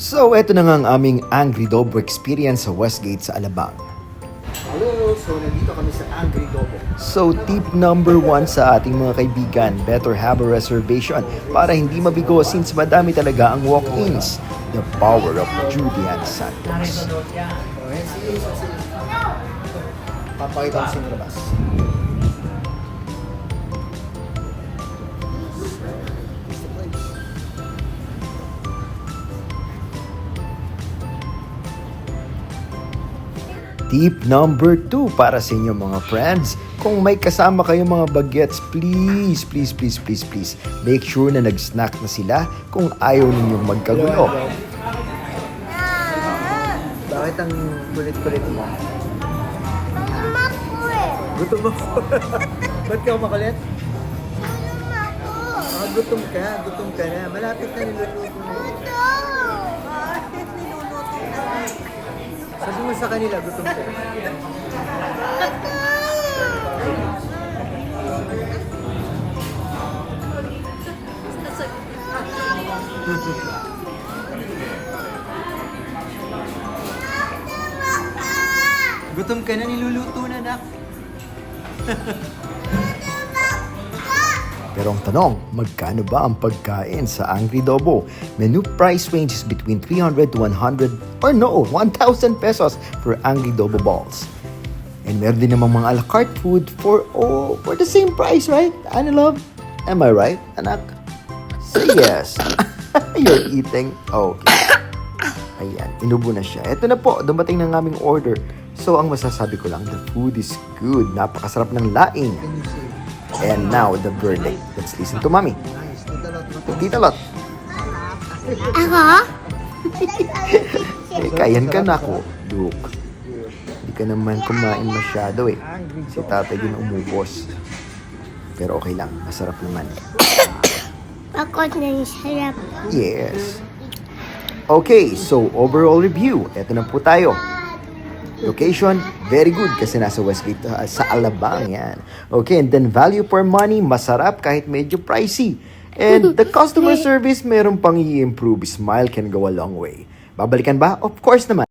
So, eto na nga ang aming Angry Dobo experience sa Westgate sa Alabang. Hello! So, nandito kami sa Angry Dobo. So, tip number 1 sa ating mga kaibigan, better have a reservation para hindi mabigo since madami talaga ang walk-ins. The power of Julian Santos. Papakita ko sa inyo labas. Tip number 2 para sa inyo mga friends. Kung may kasama kayo mga bagets, please, make sure na nag-snack na sila kung ayaw ninyong magkagulo. Bakit ang kulit-kulit mo? Gutom ako. Ba't ka makulit? Gutom ka na. Malapit na niluluto mo. Sabi mo sa kanila, gutom ka. Gutom ka na, niluluto na, nak. Pero ang tanong, magkano ba ang pagkain sa Angry Dobo? Menu price ranges between 300 to 100 or no, 1,000 pesos for Angry Dobo balls. And meron din namang mga a la carte food for the same price, right? Ano, love? Am I right, anak? Say yes. You're eating. Okay. Ayan, inubo na siya. Ito na po, dumating na ng aming order. So, ang masasabi ko lang, the food is good. Napakasarap ng laing. And now, the verdict. Let's listen to Mommy. Nice. Tita Lot. Ako? Kayan ka na ako, Luke. Hindi ka naman kumain masyado eh. Si tatay din umubos. Pero okay lang, masarap naman. Ako na sarap. Yes. Okay, so overall review. Ito na po tayo. Location, very good kasi nasa Westgate, sa Alabang yan. Okay, and then value for money, masarap kahit medyo pricey. And the customer service, meron pang i-improve. Smile can go a long way. Babalikan ba? Of course naman.